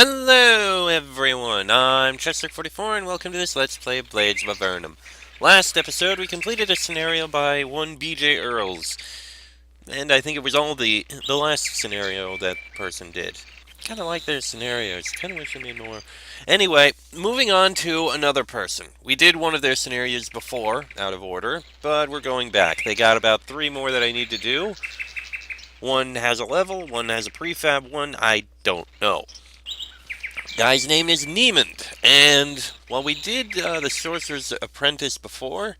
Hello everyone, I'm Chester44 and welcome to this Let's Play Blades of Avernum. Last episode we completed a scenario by one BJ Earls, and I think it was all the last scenario that person did. Kinda like their scenarios, kinda wish I made more. Anyway, moving on to another person. We did one of their scenarios before, out of order, but we're going back. They got about 3 more that I need to do. One has a level, one has a prefab, one I don't know. Guy's name is Niemand, and while we did the Sorcerer's Apprentice before,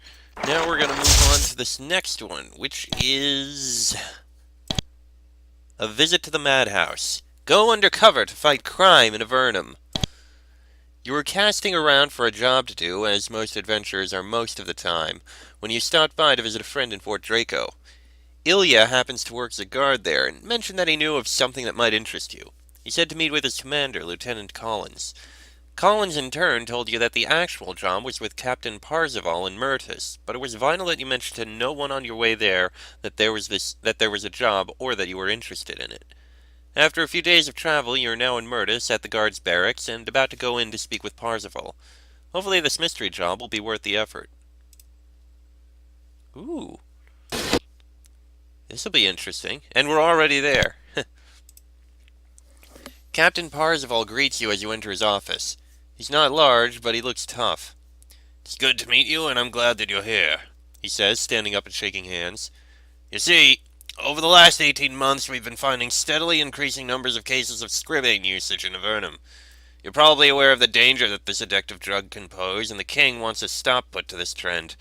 now we're going to move on to this next one, which is a visit to the madhouse. Go undercover to fight crime in Avernum. You were casting around for a job to do, as most adventurers are most of the time, when you stopped by to visit a friend in Fort Draco. Ilya happens to work as a guard there, and mentioned that he knew of something that might interest you. He said to meet with his commander, Lieutenant Collins. Collins in turn told you that the actual job was with Captain Parzival in Myrtis, but it was vital that you mentioned to no one on your way there that there was a job or that you were interested in it. After a few days of travel, you are now in Myrtis at the guards' barracks and about to go in to speak with Parzival. Hopefully this mystery job will be worth the effort. Ooh, this'll be interesting, and we're already there. Captain Parzival greets you as you enter his office. He's not large, but he looks tough. "It's good to meet you, and I'm glad that you're here," he says, standing up and shaking hands. "You see, over the last 18 months, we've been finding steadily increasing numbers of cases of scribane usage in Avernum. You're probably aware of the danger that this addictive drug can pose, and the king wants a stop put to this trend.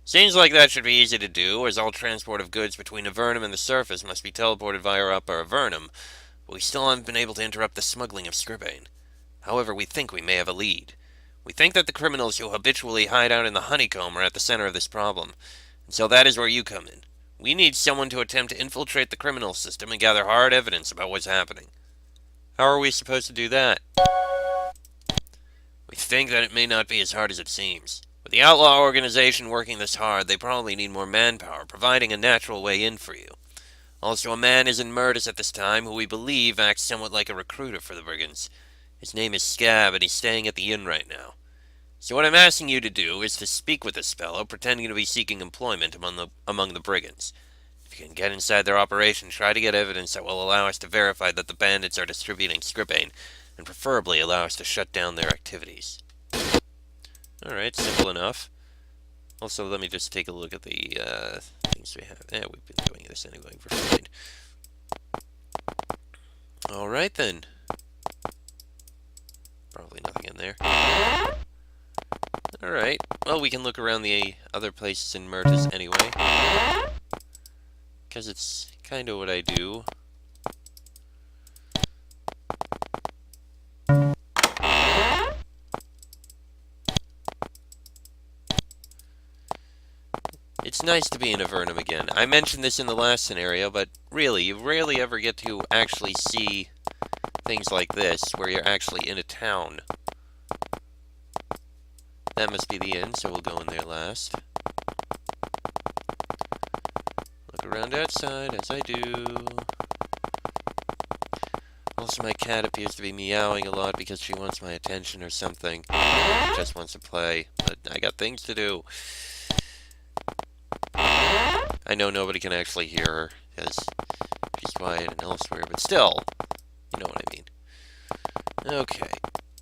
Seems like that should be easy to do, as all transport of goods between Avernum and the surface must be teleported via Upper Avernum, but we still haven't been able to interrupt the smuggling of scribane. However, we think we may have a lead. We think that the criminals who habitually hide out in the honeycomb are at the center of this problem, and so that is where you come in. We need someone to attempt to infiltrate the criminal system and gather hard evidence about what's happening." "How are we supposed to do that?" "We think that it may not be as hard as it seems. With the outlaw organization working this hard, they probably need more manpower, providing a natural way in for you. Also, a man is in Myrtis at this time who we believe acts somewhat like a recruiter for the brigands. His name is Scab, and he's staying at the inn right now. So what I'm asking you to do is to speak with this fellow, pretending to be seeking employment among the brigands. If you can get inside their operation, try to get evidence that will allow us to verify that the bandits are distributing scribane, and preferably allow us to shut down their activities." Alright, simple enough. Also, let me just take a look at the things we have. We've been doing this anyway, we're fine. Alright then. Probably nothing in there. Alright, well, we can look around the other places in Myrtis anyway, because it's kind of what I do. It's nice to be in Avernum again. I mentioned this in the last scenario, but really, you rarely ever get to actually see things like this, where you're actually in a town. That must be the inn, so we'll go in there last. Look around outside, as I do. Also, my cat appears to be meowing a lot because she wants my attention or something. She just wants to play, but I got things to do. I know nobody can actually hear her, because she's quiet and elsewhere, but still, you know what I mean. Okay,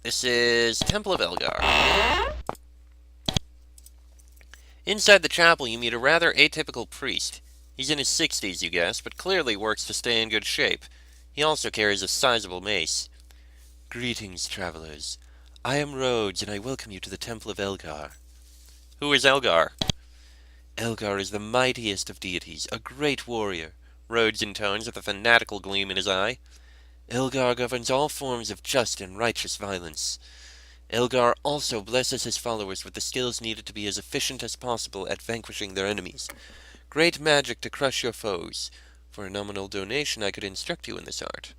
this is Temple of Elgar. Inside the chapel, you meet a rather atypical priest. He's in his 60s, you guess, but clearly works to stay in good shape. He also carries a sizable mace. "Greetings, travelers. I am Rhodes, and I welcome you to the Temple of Elgar." "Who is Elgar?" "Elgar is the mightiest of deities, a great warrior," Rhodes intones with a fanatical gleam in his eye. "Elgar governs all forms of just and righteous violence. Elgar also blesses his followers with the skills needed to be as efficient as possible at vanquishing their enemies. Great magic to crush your foes. For a nominal donation, I could instruct you in this art."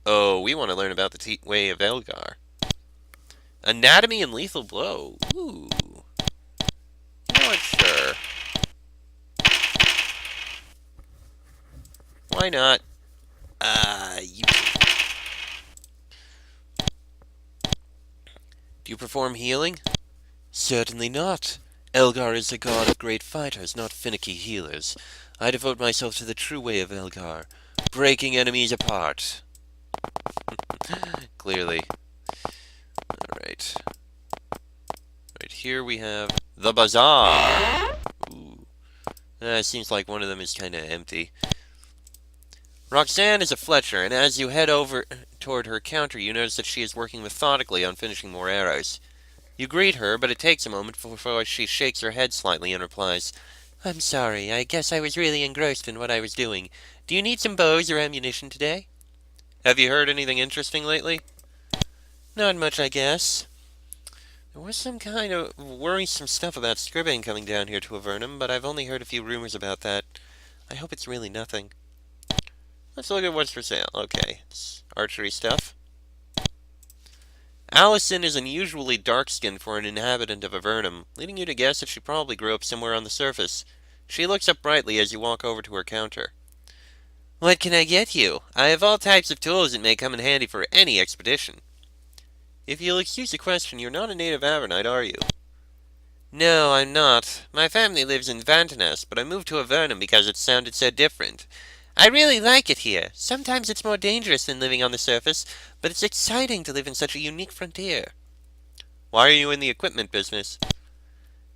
Oh, we want to learn about the way of Elgar. Anatomy and lethal blow. Ooh. You know what, sure. Why not? You. Do you perform healing? Certainly not. Elgar is a god of great fighters, not finicky healers. I devote myself to the true way of Elgar, breaking enemies apart. Clearly. Alright. Right here we have the bazaar. Ooh. Seems like one of them is kind of empty. Roxanne is a Fletcher, and as you head over toward her counter, you notice that she is working methodically on finishing more arrows. You greet her, but it takes a moment before she shakes her head slightly and replies, I'm sorry, I guess I was really engrossed in what I was doing. Do you need some bows or ammunition today? Have you heard anything interesting lately? Not much, I guess. There was some kind of worrisome stuff about Scribbing coming down here to Avernum, but I've only heard a few rumors about that. I hope it's really nothing. Let's look at what's for sale. Okay, it's archery stuff. Allison is unusually dark-skinned for an inhabitant of Avernum, leading you to guess that she probably grew up somewhere on the surface. She looks up brightly as you walk over to her counter. What can I get you? I have all types of tools that may come in handy for any expedition. If you'll excuse the question, you're not a native Avernite, are you? No, I'm not. My family lives in Vantanes, but I moved to Avernum because it sounded so different. I really like it here. Sometimes it's more dangerous than living on the surface, but it's exciting to live in such a unique frontier. Why are you in the equipment business?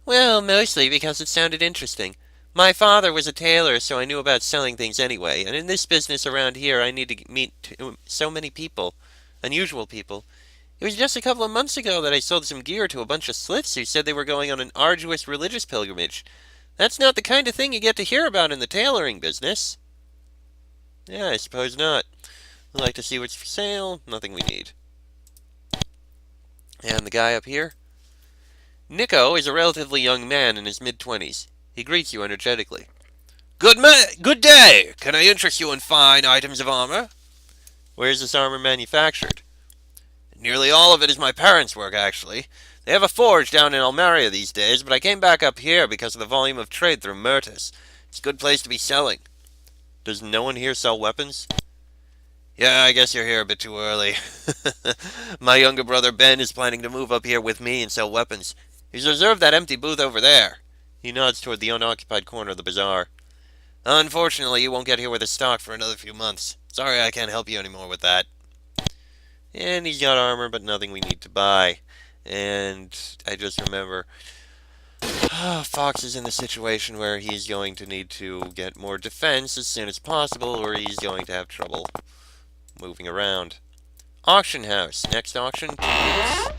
Well, mostly because it sounded interesting. My father was a tailor, so I knew about selling things anyway, and in this business around here I need to meet so many people. Unusual people. It was just a couple of months ago that I sold some gear to a bunch of sliths who said they were going on an arduous religious pilgrimage. That's not the kind of thing you get to hear about in the tailoring business. Yeah, I suppose not. I'd like to see what's for sale. Nothing we need. And the guy up here? Nico is a relatively young man in his mid-20s. He greets you energetically. Good day! Can I interest you in fine items of armor? Where's this armor manufactured? Nearly all of it is my parents' work, actually. They have a forge down in Almeria these days, but I came back up here because of the volume of trade through Myrtis. It's a good place to be selling. Does no one here sell weapons? Yeah, I guess you're here a bit too early. My younger brother Ben is planning to move up here with me and sell weapons. He's reserved that empty booth over there. He nods toward the unoccupied corner of the bazaar. Unfortunately, you won't get here with his stock for another few months. Sorry I can't help you anymore with that. And he's got armor, but nothing we need to buy. And I just remember... Fox is in the situation where he's going to need to get more defense as soon as possible, or he's going to have trouble moving around. Auction house. Next auction, 2 weeks.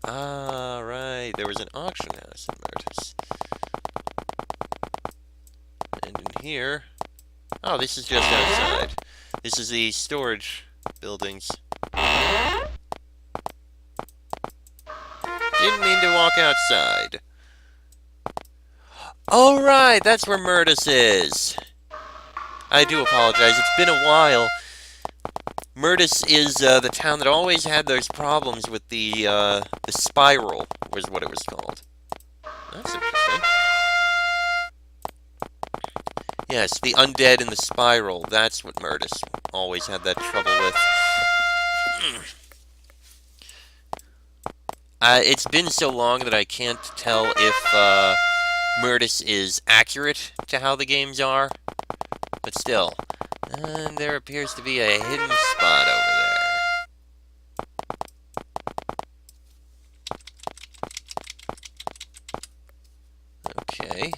Ah, right. There was an auction house in Myrtis. And in here... Oh, this is just outside. This is the storage buildings. Didn't mean to walk outside. Oh, right, that's where Myrtis is. I do apologize, it's been a while. Myrtis is the town that always had those problems with the spiral, was what it was called. That's interesting. Yes, the undead in the spiral, that's what Myrtis always had that trouble with. It's been so long that I can't tell if Myrtis is accurate to how the games are, but still. And there appears to be a hidden spot over there. Okay.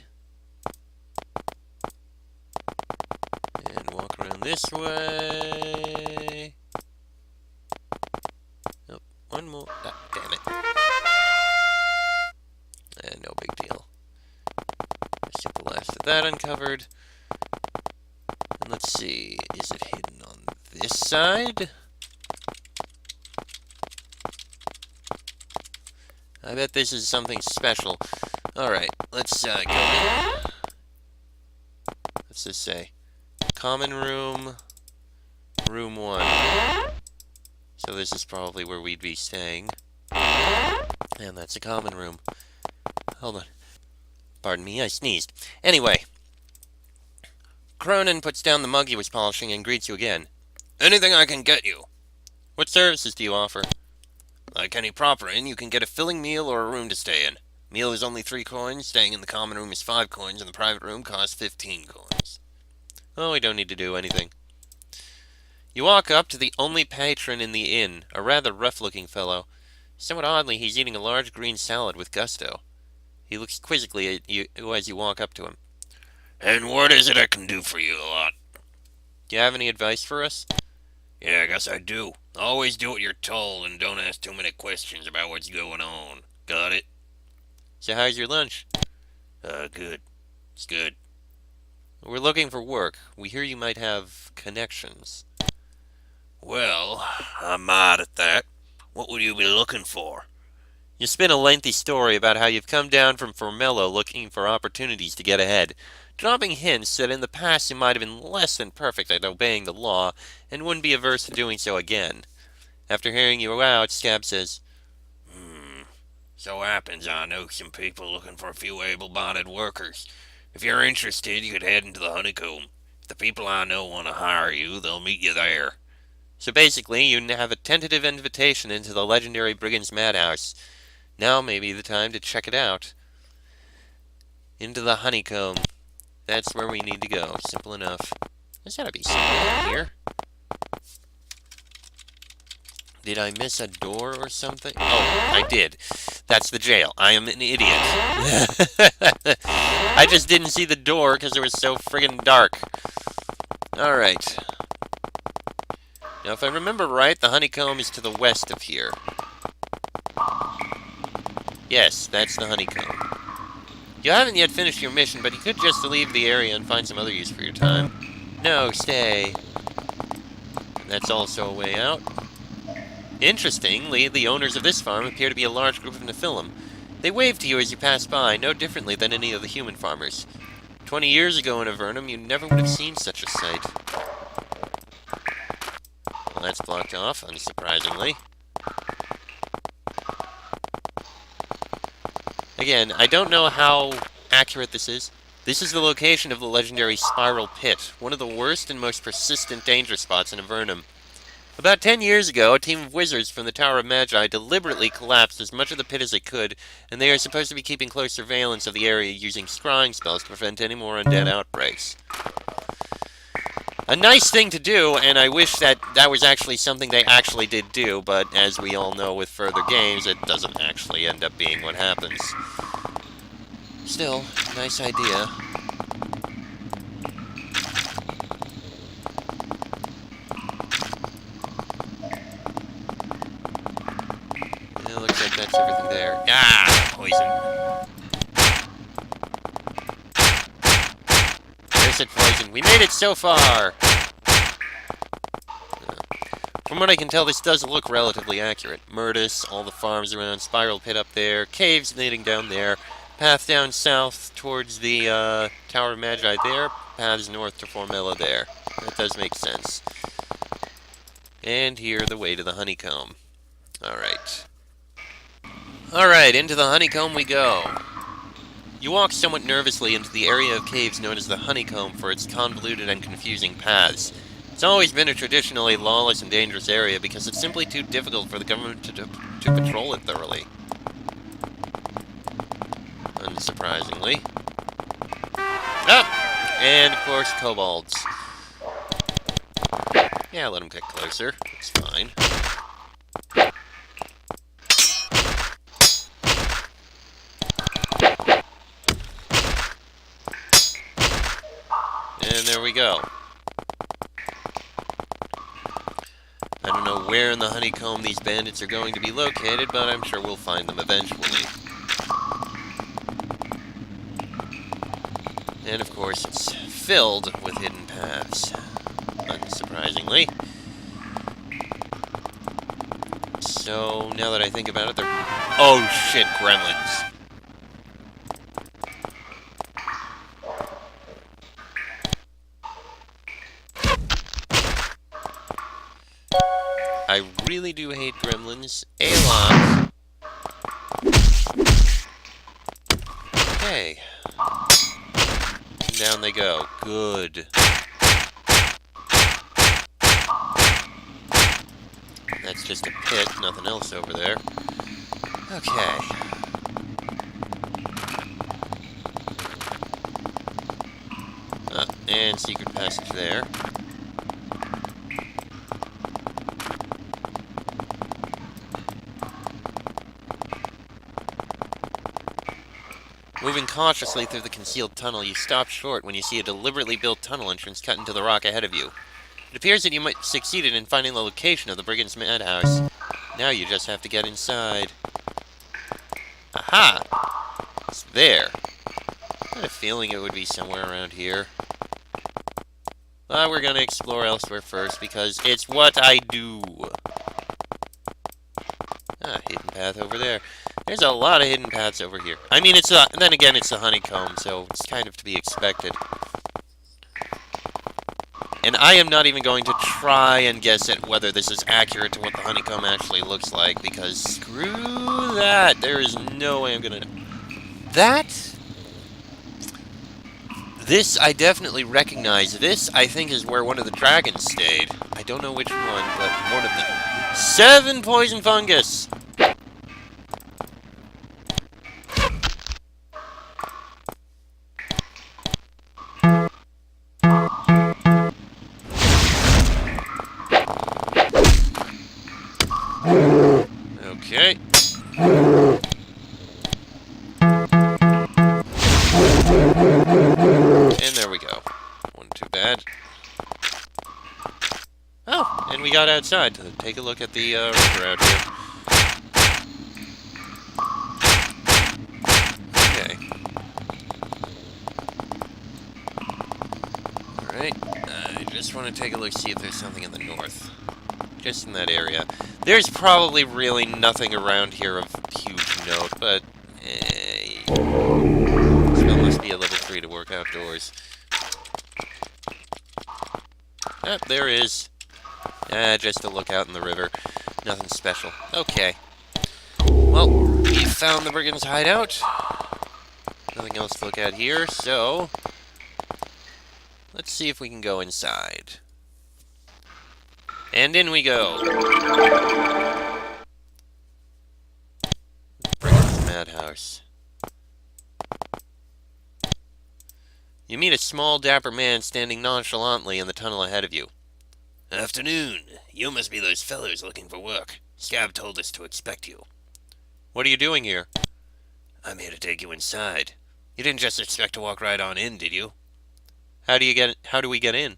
And walk around this way. Nope, one more. Ah, damn it. No big deal. Let's get the last of that uncovered. And let's see, is it hidden on this side? I bet this is something special. Alright, let's go in. What's this say? Common room, room 1. So this is probably where we'd be staying. And that's a common room. Hold on. Pardon me, I sneezed. Anyway. Cronin puts down the mug he was polishing and greets you again. Anything I can get you? What services do you offer? Like any proper inn, you can get a filling meal or a room to stay in. Meal is only 3 coins, staying in the common room is 5 coins, and the private room costs 15 coins. Oh, we don't need to do anything. You walk up to the only patron in the inn, a rather rough-looking fellow. Somewhat oddly, he's eating a large green salad with gusto. He looks quizzically at you as you walk up to him. And what is it I can do for you lot? Do you have any advice for us? Yeah, I guess I do. Always do what you're told and don't ask too many questions about what's going on. Got it? So how's your lunch? Good. It's good. We're looking for work. We hear you might have connections. Well, I might at that. What would you be looking for? You spin a lengthy story about how you've come down from Formello looking for opportunities to get ahead, dropping hints that in the past you might have been less than perfect at obeying the law and wouldn't be averse to doing so again. After hearing you out, Scab says, So happens I know some people looking for a few able-bodied workers. If you're interested, you could head into the honeycomb. If the people I know want to hire you, they'll meet you there. So basically, you have a tentative invitation into the legendary Brigand's Madhouse. Now may be the time to check it out. Into the honeycomb. That's where we need to go. Simple enough. There's gotta be something in here. Did I miss a door or something? Oh, I did. That's the jail. I am an idiot. I just didn't see the door because it was so friggin' dark. Alright. Now, if I remember right, the honeycomb is to the west of here. Yes, that's the honeycomb. You haven't yet finished your mission, but you could just leave the area and find some other use for your time. No, stay. That's also a way out. Interestingly, the owners of this farm appear to be a large group of Nephilim. They wave to you as you pass by, no differently than any of the human farmers. 20 years ago in Avernum, you never would have seen such a sight. Well, that's blocked off, unsurprisingly. Again, I don't know how accurate this is. This is the location of the legendary Spiral Pit, one of the worst and most persistent danger spots in Avernum. About 10 years ago, a team of wizards from the Tower of Magi deliberately collapsed as much of the pit as they could, and they are supposed to be keeping close surveillance of the area using scrying spells to prevent any more undead outbreaks. A nice thing to do, and I wish that was actually something they actually did do, but as we all know with further games, it doesn't actually end up being what happens. Still, nice idea. It looks like that's everything there. Ah, poison. There's it, poison. We made it so far! From what I can tell, this does look relatively accurate. Murtis, all the farms around, Spiral Pit up there, caves leading down there, path down south towards the Tower of Magi there, paths north to Formella there. That does make sense. And here, the way to the honeycomb. Alright. Alright, into the honeycomb we go. You walk somewhat nervously into the area of caves known as the honeycomb for its convoluted and confusing paths. It's always been a traditionally lawless and dangerous area because it's simply too difficult for the government to patrol it thoroughly. Unsurprisingly. Ah! And, of course, kobolds. Yeah, let them get closer. It's fine. And there we go. I don't know where in the honeycomb these bandits are going to be located, but I'm sure we'll find them eventually. And of course, it's filled with hidden paths, unsurprisingly. So, now that I think about it, they're... Oh shit, gremlins. I really do hate gremlins. A-lot. Okay. And down they go. Good. That's just a pit, nothing else over there. Okay. And secret passage there. Moving cautiously through the concealed tunnel, you stop short when you see a deliberately built tunnel entrance cut into the rock ahead of you. It appears that you might succeeded in finding the location of the Brigand's Madhouse. Now you just have to get inside. Aha! It's there. I had a feeling it would be somewhere around here. But we're gonna explore elsewhere first, because it's what I do. Ah, hidden path over there. There's a lot of hidden paths over here. I mean, then again, it's a honeycomb, so it's kind of to be expected. And I am not even going to try and guess at whether this is accurate to what the honeycomb actually looks like, because screw that. There is no way I'm gonna know. This I definitely recognize. This, I think, is where one of the dragons stayed. I don't know which one, but one of them. 7 poison fungus! Okay. And there we go. Wasn't too bad. Oh, and we got outside to take a look at the river out here. Okay. Alright. I just want to take a look, see if there's something in the north. Just in that area. There's probably really nothing around here of huge note, but still must be a level 3 to work outdoors. Ah, there is. Just a lookout in the river. Nothing special. Okay. Well, we found the brigand's hideout. Nothing else to look at here, so let's see if we can go inside. And in we go. Brigand's Madhouse. You meet a small, dapper man standing nonchalantly in the tunnel ahead of you. Afternoon. You must be those fellows looking for work. Scab told us to expect you. What are you doing here? I'm here to take you inside. You didn't just expect to walk right on in, did you? How do we get in?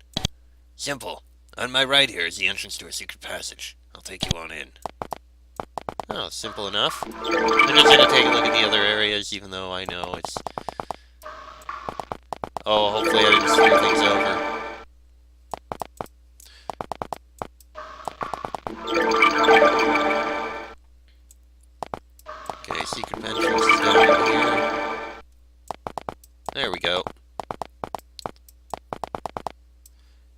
Simple. On my right here is the entrance to a secret passage. I'll take you on in. Oh, simple enough. I'm just gonna take a look at the other areas, even though I know it's... Oh, hopefully I didn't screw things over. Okay, secret entrance is down in here. There we go.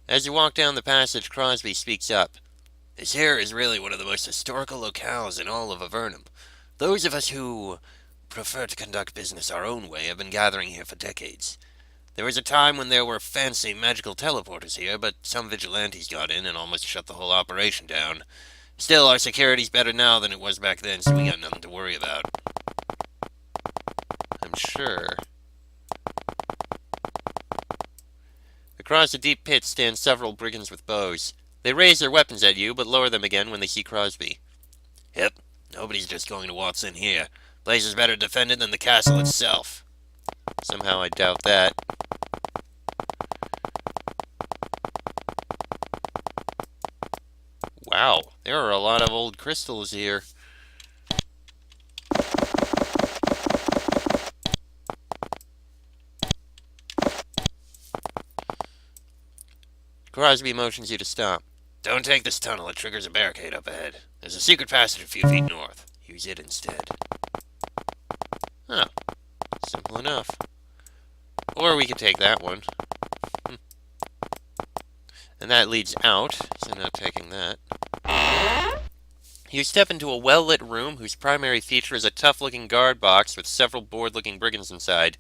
As you walk down the passage, Crosby speaks up. This here is really one of the most historical locales in all of Avernum. Those of us who prefer to conduct business our own way have been gathering here for decades. There was a time when there were fancy magical teleporters here, but some vigilantes got in and almost shut the whole operation down. Still, our security's better now than it was back then, so we got nothing to worry about. I'm sure. Across the deep pit stand several brigands with bows. They raise their weapons at you, but lower them again when they see Crosby. Yep, nobody's just going to waltz in here. Place is better defended than the castle itself. Somehow I doubt that. Wow, there are a lot of old crystals here. Crosby motions you to stop. Don't take this tunnel, it triggers a barricade up ahead. There's a secret passage a few feet north. Use it instead. Oh, simple enough. Or we could take that one. And that leads out, so not taking that. You step into a well-lit room whose primary feature is a tough-looking guard box with several bored-looking brigands inside.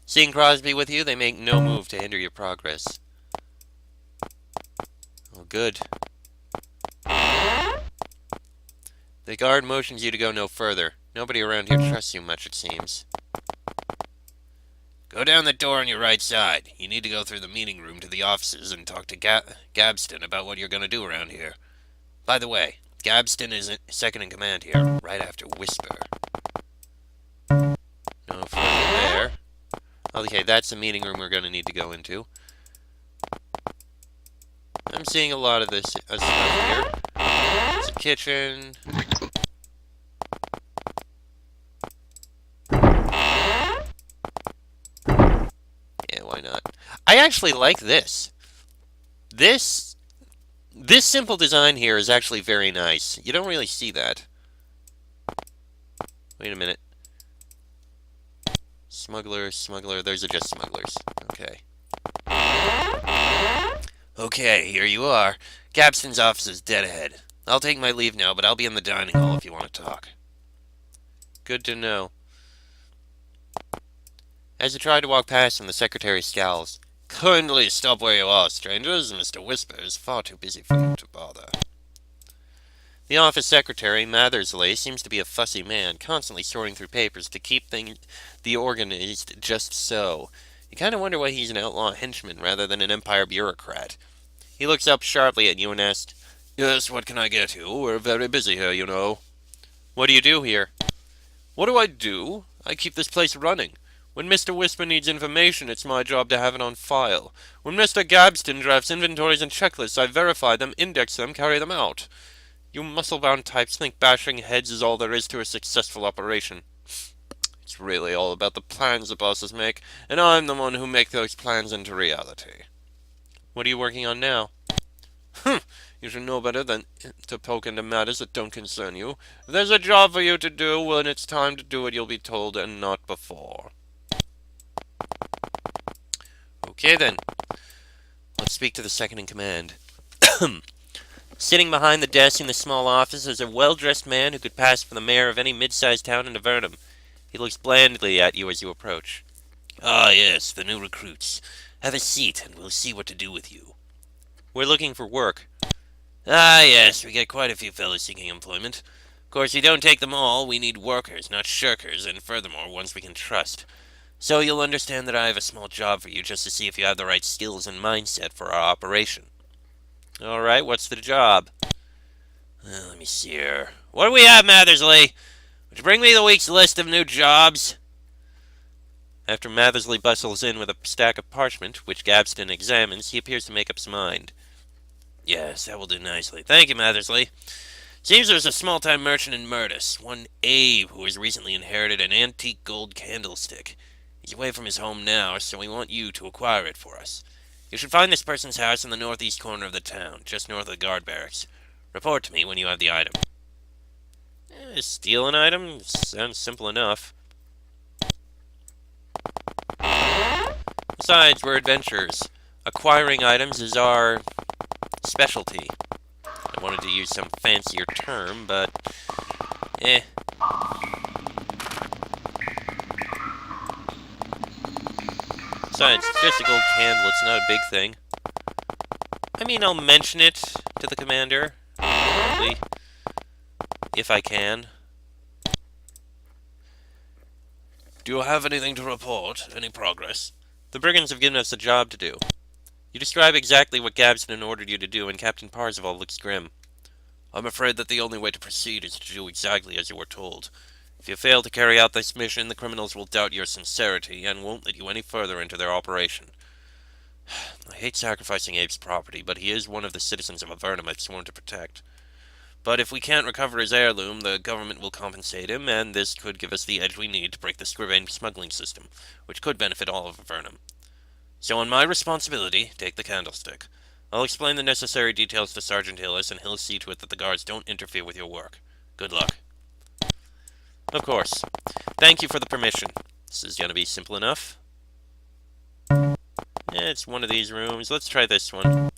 Seeing Crosby with you, they make no move to hinder your progress. Oh, good. The guard motions you to go no further. Nobody around here trusts you much, it seems. Go down the door on your right side. You need to go through the meeting room to the offices and talk to Gabston about what you're going to do around here. By the way, Gabston is second in command here, right after Whisper. No further there. Okay, that's the meeting room we're going to need to go into. I'm seeing a lot of this stuff here. It's a kitchen. Yeah, why not? I actually like this. This simple design here is actually very nice. You don't really see that. Wait a minute. Smuggler. Those are just smugglers. Okay. Okay, here you are. Gabston's office is dead ahead. I'll take my leave now, but I'll be in the dining hall if you want to talk. Good to know. As you try to walk past him, the secretary scowls. Kindly stop where you are, strangers. Mr. Whisper is far too busy for you to bother. The office secretary, Mathersley, seems to be a fussy man, constantly sorting through papers to keep the organized just so. You kind of wonder why he's an outlaw henchman rather than an Empire bureaucrat. He looks up sharply at you and asks, Yes, what can I get you? We're very busy here, you know. "What do you do here?" What do I do? I keep this place running. When Mr. Whisper needs information, it's my job to have it on file. When Mr. Gabston drafts inventories and checklists, I verify them, index them, carry them out. You muscle-bound types think bashing heads is all there is to a successful operation. It's really all about the plans the bosses make, and I'm the one who make those plans into reality. "What are you working on now?" You should know better than to poke into matters that don't concern you. If there's a job for you to do, when it's time to do it, you'll be told, and not before. Okay then. Let's speak to the second in command. Sitting behind the desk in the small office is a well-dressed man who could pass for the mayor of any mid-sized town in Avernum. He looks blandly at you as you approach. Ah, yes, the new recruits. Have a seat, and we'll see what to do with you. "We're looking for work." Ah, yes, we get quite a few fellows seeking employment. Of course, we don't take them all. We need workers, not shirkers, and furthermore, ones we can trust. So you'll understand that I have a small job for you just to see if you have the right skills and mindset for our operation. Alright, what's the job? Let me see here. What do we have, Mathersley? Would you bring me the week's list of new jobs? After Mathersley bustles in with a stack of parchment, which Gabston examines, he appears to make up his mind. Yes, that will do nicely. Thank you, Mathersley. Seems there's a small-time merchant in Murtis, one Abe, who has recently inherited an antique gold candlestick. He's away from his home now, so we want you to acquire it for us. You should find this person's house in the northeast corner of the town, just north of the guard barracks. Report to me when you have the item. Steal an item? Sounds simple enough. Besides, we're adventurers. Acquiring items is our specialty. I wanted to use some fancier term, but Besides, it's just a gold candle, it's not a big thing. I mean, I'll mention it to the commander, probably, if I can. Do you have anything to report? Any progress? The brigands have given us a job to do. You describe exactly what Gabston ordered you to do, and Captain Parzival looks grim. I'm afraid that the only way to proceed is to do exactly as you were told. If you fail to carry out this mission, the criminals will doubt your sincerity and won't let you any further into their operation. I hate sacrificing Abe's property, but he is one of the citizens of Avernum I've sworn to protect. But if we can't recover his heirloom, the government will compensate him, and this could give us the edge we need to break the Scribane smuggling system, which could benefit all of Avernum. So on my responsibility, take the candlestick. I'll explain the necessary details to Sergeant Hillis, and he'll see to it that the guards don't interfere with your work. Good luck. Of course. Thank you for the permission. This is gonna be simple enough. It's one of these rooms. Let's try this one.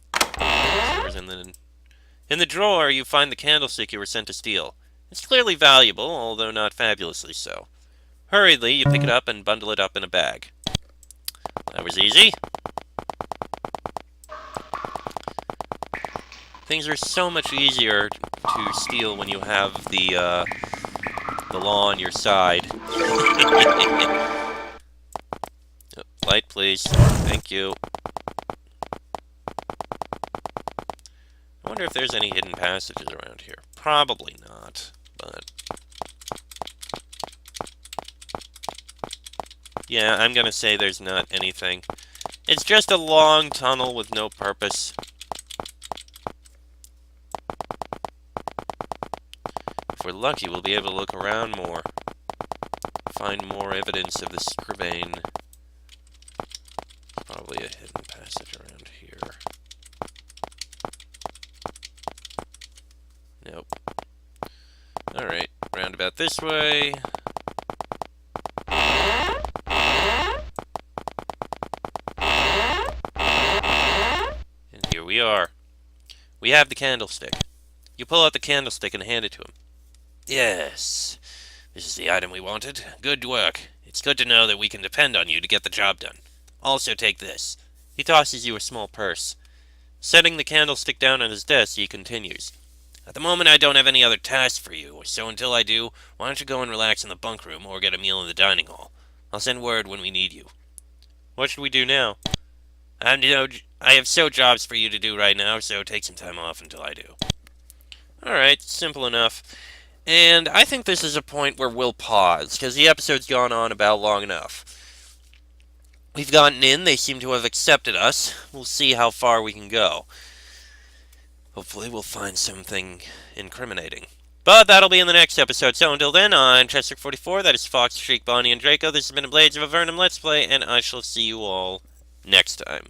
In the drawer, you find the candlestick you were sent to steal. It's clearly valuable, although not fabulously so. Hurriedly, you pick it up and bundle it up in a bag. That was easy. Things are so much easier to steal when you have the law on your side. Light, please. Thank you. I wonder if there's any hidden passages around here. Probably not, but... yeah, I'm gonna say there's not anything. It's just a long tunnel with no purpose. If we're lucky, we'll be able to look around more. Find more evidence of the scribane. Probably a hidden passage around here. Nope. Alright, roundabout this way. And here we are. We have the candlestick. You pull out the candlestick and hand it to him. Yes, this is the item we wanted. Good work. It's good to know that we can depend on you to get the job done. Also take this. He tosses you a small purse. Setting the candlestick down on his desk, he continues. At the moment, I don't have any other tasks for you, so until I do, why don't you go and relax in the bunk room or get a meal in the dining hall? I'll send word when we need you. What should we do now? I have so jobs for you to do right now, so take some time off until I do. Alright, simple enough. And I think this is a point where we'll pause, because the episode's gone on about long enough. We've gotten in, they seem to have accepted us. We'll see how far we can go. Hopefully we'll find something incriminating. But that'll be in the next episode, so until then, I'm Chester44, that is Fox, Shriek, Bonnie, and Draco. This has been a Blades of Avernum Let's Play, and I shall see you all next time.